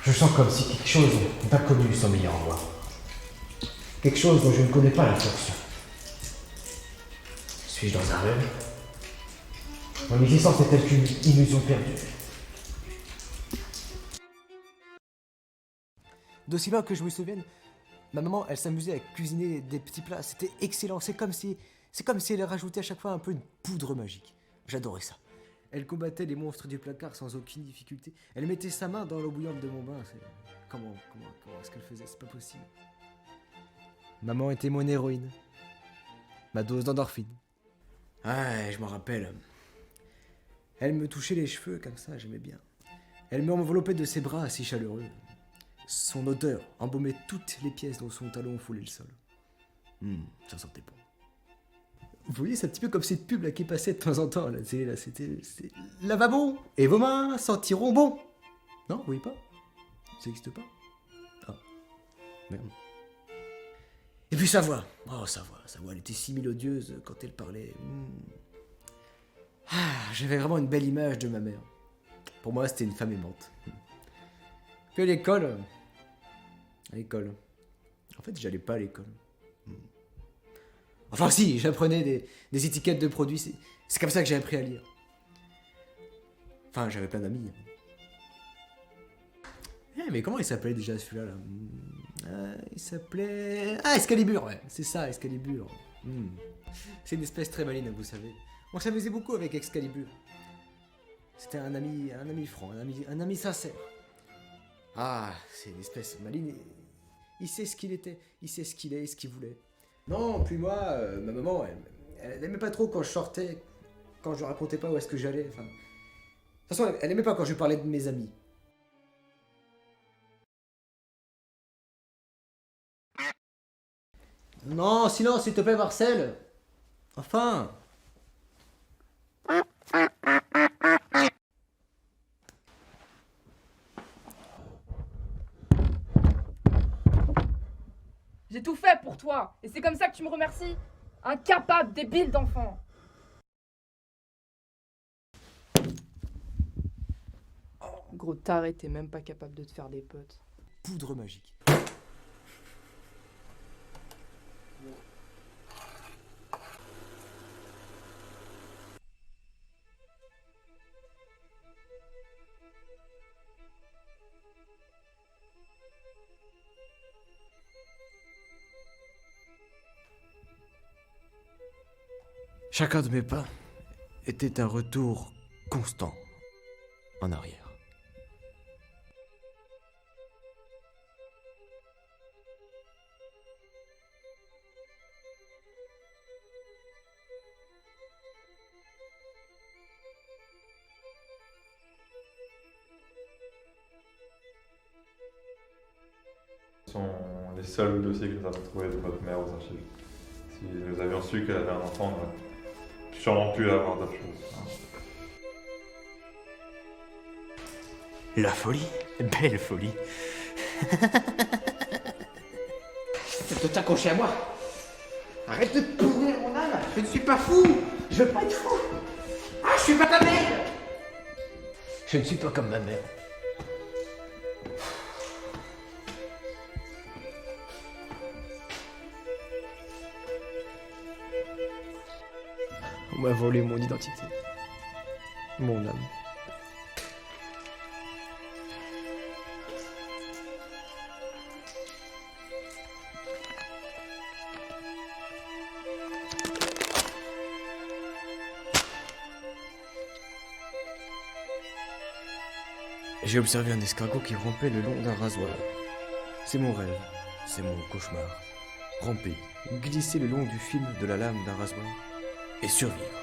Je sens comme si quelque chose d'inconnu sommeillait en moi. Quelque chose dont je ne connais pas la fonction. Suis-je dans un rêve? Mon existence est-elle qu'une illusion perdue? D'aussi loin que je me souvienne, ma maman, elle s'amusait à cuisiner des petits plats. C'était excellent. C'est comme si elle rajoutait à chaque fois un peu une poudre magique. J'adorais ça. Elle combattait les monstres du placard sans aucune difficulté. Elle mettait sa main dans l'eau bouillante de mon bain. Comment est-ce qu'elle faisait? C'est pas possible. Maman était mon héroïne. Ma dose d'endorphine. Ah, je m'en rappelle. Elle me touchait les cheveux comme ça, j'aimais bien. Elle m'enveloppait de ses bras si chaleureux. Son odeur embaumait toutes les pièces dont son talon foulait le sol. Ça sentait bon. Vous voyez, c'est un petit peu comme cette pub là qui passait de temps en temps. C'était lavabo et vos mains sentiront bon. Non, vous voyez pas? Ça n'existe pas? Ah, merde. Et puis sa voix. Oh, sa voix, elle était si mélodieuse quand elle parlait. Ah, j'avais vraiment une belle image de ma mère. Pour moi, c'était une femme aimante. Puis à l'école. En fait, j'allais pas à l'école. Enfin si, j'apprenais des étiquettes de produits. C'est comme ça que j'ai appris à lire. Enfin, j'avais plein d'amis. Mais comment il s'appelait déjà celui-là là? Il s'appelait... Ah, Excalibur, ouais. C'est ça, Excalibur. C'est une espèce très maline, vous savez. On s'amusait beaucoup avec Excalibur. C'était un ami franc, un ami sincère. Ah, c'est une espèce maline. Il sait ce qu'il était, il sait ce qu'il est et ce qu'il voulait. Non, puis moi, ma maman, elle aimait pas trop quand je sortais, quand je racontais pas où est-ce que j'allais. Enfin, de toute façon, elle aimait pas quand je parlais de mes amis. Non, silence, s'il te plaît, Marcel. Enfin. J'ai tout fait pour toi, et c'est comme ça que tu me remercies? Incapable, débile d'enfant. Gros taré, t'es même pas capable de te faire des potes. Poudre magique. Chacun de mes pas était un retour constant en arrière. Ce sont les seuls dossiers que nous avons trouvés de votre mère aux archives. Si nous avions su qu'elle avait un enfant, on aurait sûrement pu avoir d'autres choses. La folie, belle folie. C'est de t'accrocher à moi. Arrête de pourrir mon âme. Je ne suis pas fou. Je veux pas être fou. Ah, je suis pas comme elle. Je ne suis pas comme ma mère. On m'a volé mon identité. Mon âme. J'ai observé un escargot qui rampait le long d'un rasoir. C'est mon rêve, c'est mon cauchemar. Ramper, glisser le long du fil de la lame d'un rasoir et survivre.